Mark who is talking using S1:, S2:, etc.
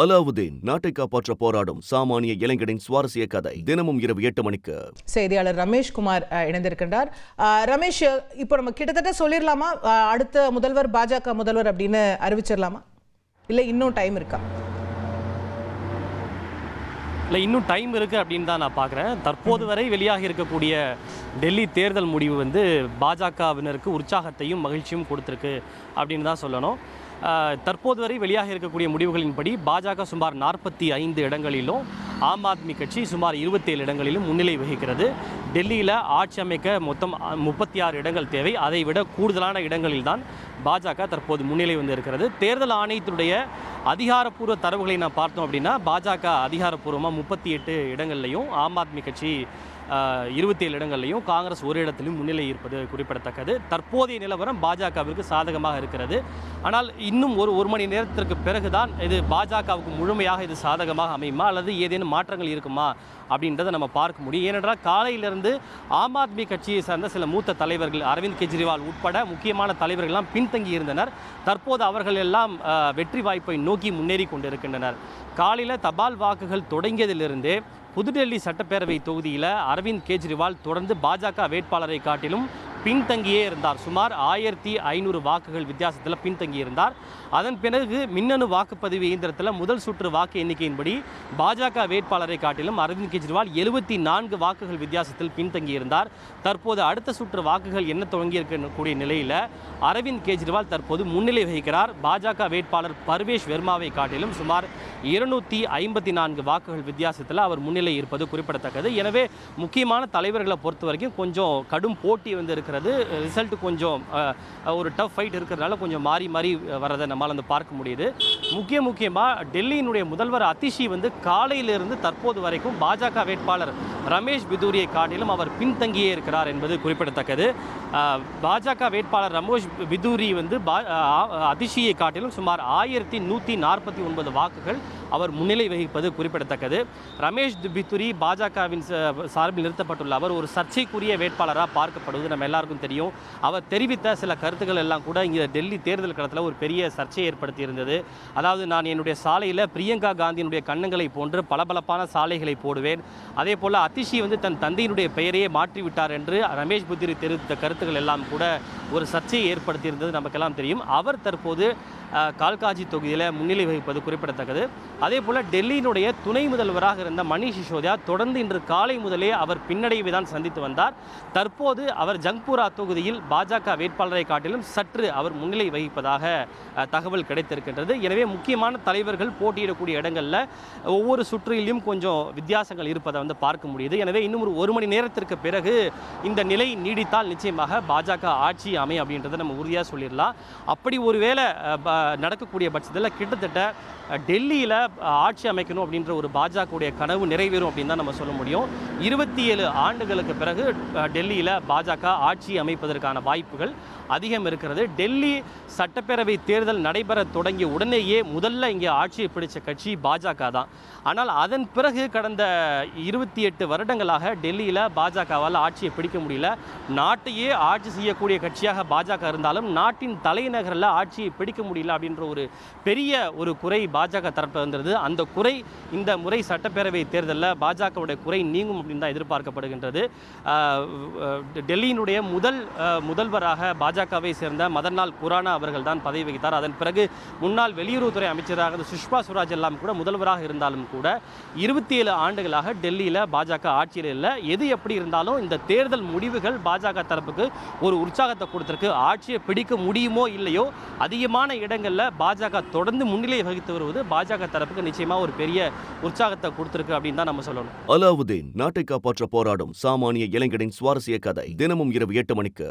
S1: அலாவுதீன் நாட்டை காப்பாற்ற போராடும் சாமானிய இளைஞனின் சுவாரஸ்ய கதை தினமும் இரவு 8 மணிக்கு.
S2: செய்தியாளர் ரமேஷ்குமார் இணைந்திருக்கின்றார். ரமேஷ், இப்போ நம்ம கிட்டத்தட்ட சொல்லிடலாமா அடுத்த முதல்வர் பாஜக முதல்வர் அப்படின்னு அறிவிச்சிடலாமா, இல்லை இன்னும் டைம் இருக்கா?
S3: இல்லை, இன்னும் டைம் இருக்குது அப்படின்னு தான் நான் பார்க்குறேன். தற்போது வரை வெளியாக இருக்கக்கூடிய டெல்லி தேர்தல் முடிவு வந்து பாஜகவினருக்கு உற்சாகத்தையும் மகிழ்ச்சியும் கொடுத்துருக்கு அப்படின்னு தான் சொல்லணும். தற்போது வரை வெளியாக இருக்கக்கூடிய முடிவுகளின்படி பாஜக சுமார் 45 இடங்களிலும், ஆம் ஆத்மி கட்சி சுமார் 27 இடங்களிலும் முன்னிலை வகிக்கிறது. டெல்லியில் ஆட்சி அமைக்க மொத்தம் 36 இடங்கள் தேவை. அதை விட கூடுதலான இடங்களில் தான் பாஜக தற்போது முன்னிலை வந்து இருக்கிறது. தேர்தல் ஆணையத்தினுடைய அதிகாரப்பூர்வ தரவுகளை நான் பார்த்தோம் அப்படின்னா பாஜக அதிகாரப்பூர்வமாக 38 இடங்கள்லையும், ஆம் ஆத்மி கட்சி 27 இடங்கள்லையும், காங்கிரஸ் ஒரு இடத்திலும் முன்னிலை இருப்பது குறிப்பிடத்தக்கது. தற்போதைய நிலவரம் பாஜகவிற்கு சாதகமாக இருக்கிறது. ஆனால் இன்னும் ஒரு மணி நேரத்திற்கு பிறகுதான் இது பாஜகவுக்கு முழுமையாக இது சாதகமாக அமையுமா அல்லது ஏதேனும் மாற்றங்கள் இருக்குமா அப்படின்றத நம்ம பார்க்க முடியும். ஏனென்றால் காலையிலிருந்து ஆம் ஆத்மி கட்சியை சார்ந்த சில மூத்த தலைவர்கள், அரவிந்த் கெஜ்ரிவால் உட்பட முக்கியமான தலைவர்கள்லாம் பின்தங்கி இருந்தனர். தற்போது அவர்கள் எல்லாம் வெற்றி வாய்ப்பை நோக்கி முன்னேறி கொண்டிருக்கின்றனர். காலையில் தபால் வாக்குகள் தொடங்கியதிலிருந்தே புதுடெல்லி சட்டப்பேரவை தொகுதியில் அரவிந்த் கெஜ்ரிவால் தொடர்ந்து பாஜக வேட்பாளரை காட்டிலும் பின்தங்கியே இருந்தார். சுமார் 1500 வாக்குகள் வித்தியாசத்தில் பின்தங்கி இருந்தார். அதன் பிறகு மின்னணு வாக்குப்பதிவு இயந்திரத்தில் முதல் சுற்று வாக்கு எண்ணிக்கையின்படி பாஜக வேட்பாளரை காட்டிலும் அரவிந்த் கெஜ்ரிவால் 74 வாக்குகள் வித்தியாசத்தில் பின்தங்கி இருந்தார். தற்போது அடுத்த சுற்று வாக்குகள் என்ன தொடங்கியிருக்கக்கூடிய நிலையில் அரவிந்த் கெஜ்ரிவால் தற்போது முன்னிலை வகிக்கிறார். பாஜக வேட்பாளர் பர்வேஷ் வெர்மாவை காட்டிலும் சுமார் 254 வாக்குகள் வித்தியாசத்தில் அவர் முன்னிலை இருப்பது குறிப்பிடத்தக்கது. எனவே முக்கியமான தலைவர்களை பொறுத்த வரைக்கும் கொஞ்சம் கடும் போட்டி வந்து இருக்கிறது. ரிசல்ட் கொஞ்சம் ஒரு டஃப் ஃபைட் இருக்கிறதுனால கொஞ்சம் மாறி மாறி வரதை நம்மளால் வந்து பார்க்க முடியுது. முக்கியமாக டெல்லியினுடைய முதல்வர் அதிஷி வந்து காலையிலிருந்து தற்போது வரைக்கும் பாஜக வேட்பாளர் ரமேஷ் பிதூரியை காட்டிலும் அவர் பின்தங்கியே இருக்கிறார் என்பது குறிப்பிடத்தக்கது. பாஜக வேட்பாளர் ரமேஷ் பிதூரி வந்து அதிஷியை காட்டிலும் சுமார் 1149 வாக்குகள் அவர் முன்னிலை வகிப்பது குறிப்பிடத்தக்கது. ரமேஷ் பிதுரி பாஜகவின் சார்பில் நிறுத்தப்பட்டுள்ள அவர் ஒரு சர்ச்சைக்குரிய வேட்பாளராக பார்க்கப்படுவது நம்ம எல்லாருக்கும் தெரியும். அவர் தெரிவித்த சில கருத்துக்கள் எல்லாம் கூட இங்கே டெல்லி தேர்தல் களத்தில் ஒரு பெரிய சர்ச்சையை ஏற்படுத்தி இருந்தது. அதாவது, நான் என்னுடைய சாலையில் பிரியங்கா காந்தியினுடைய கண்ணங்களை போன்று பளபளப்பான சாலைகளை போடுவேன், அதே போல் அதிஷி வந்து தன் தந்தையினுடைய பெயரையே மாற்றிவிட்டார் என்று ரமேஷ் பிதுரி தெரிவித்த கருத்துக்கள் எல்லாம் கூட ஒரு சர்ச்சையை ஏற்படுத்தி இருந்தது நமக்கெல்லாம் தெரியும். அவர் தற்போது கால்காஜி தொகுதியில் முன்னிலை வகிப்பது குறிப்பிடத்தக்கது. அதே போல் டெல்லியினுடைய துணை முதல்வராக இருந்த மணீஷ் சிசோதியா தொடர்ந்து இன்று காலை முதலே அவர் பின்னடைவை தான் சந்தித்து வந்தார். தற்போது அவர் ஜங்பூரா தொகுதியில் பாஜக வேட்பாளரை காட்டிலும் சற்று அவர் முன்னிலை வகிப்பதாக தகவல் கிடைத்திருக்கின்றது. எனவே முக்கியமான தலைவர்கள் போட்டியிடக்கூடிய இடங்களில் ஒவ்வொரு சுற்றிலும் கொஞ்சம் வித்தியாசங்கள் இருப்பதை வந்து பார்க்க முடியுது. எனவே இன்னும் ஒரு மணி நேரத்திற்கு பிறகு இந்த நிலை நீடித்தால் நிச்சயமாக பாஜக ஆட்சி அமையும் அப்படின்றத நம்ம உறுதியாக சொல்லிடலாம். அப்படி ஒருவேளை நடக்கக்கூடிய பட்சத்தில் கிட்டத்தட்ட டெல்லியில் ஆட்சி அமைக்கணும் அப்படின்ற ஒரு பாஜகவுடைய கனவு நிறைவேறும் அப்படின்னு தான் நம்ம சொல்ல முடியும். 27 ஆண்டுகளுக்கு பிறகு டெல்லியில் பாஜக ஆட்சி அமைப்பதற்கான வாய்ப்புகள் அதிகம் இருக்கிறது. டெல்லி சட்டப்பேரவை தேர்தல் நடைபெற தொடங்கிய உடனேயே முதல்ல இங்கே ஆட்சியை பிடித்த கட்சி பாஜக தான். ஆனால் அதன் பிறகு கடந்த 28 வருடங்களாக டெல்லியில் பாஜகவால் ஆட்சியை பிடிக்க முடியல. நாட்டையே ஆட்சி செய்யக்கூடிய கட்சியாக பாஜக இருந்தாலும் நாட்டின் தலைநகரில் ஆட்சியை பிடிக்க முடியல அப்படின்ற ஒரு பெரிய ஒரு குறை பாஜக தரப்பு வந்தது. அந்த குறை இந்த முறை சட்டப்பேரவை தேர்தலில் பாஜகவுடைய குறை நீங்கும் அப்படின்னு தான் எதிர்பார்க்கப்படுகின்றது. டெல்லியினுடைய முதல்வராக பாஜகவை சேர்ந்த மதன்லால் குரானா அவர்கள் தான் பதவி வகித்தார். அதன் பிறகு முன்னாள் வெளியுறவுத்துறை அமைச்சராக சுஷ்மா சுவராஜ் எல்லாம் கூட முதல்வராக இருந்தாலும் கூட 27 ஆண்டுகளாக டெல்லியில் பாஜக ஆட்சியில் இல்லை. எது எப்படி இருந்தாலும் இந்த தேர்தல் முடிவுகள் பாஜக தரப்புக்கு ஒரு உற்சாகத்தை கொடுத்திருக்கு. ஆட்சியை பிடிக்க முடியுமோ இல்லையோ அதிகமான இடங்களில் பாஜக தொடர்ந்து முன்னிலை வகித்து வருவது பாஜக தரப்புக்கு நிச்சயமாக ஒரு பெரிய உற்சாகத்தை கொடுத்திருக்கு அப்படின்னு தான் நம்ம சொல்லணும்.
S1: அலாவுதீன் நாட்டை காப்பாற்ற போராடும் சாமானிய இளைஞனின் சுவாரஸ்ய கதை தினமும் இரவு 8 மணிக்கு.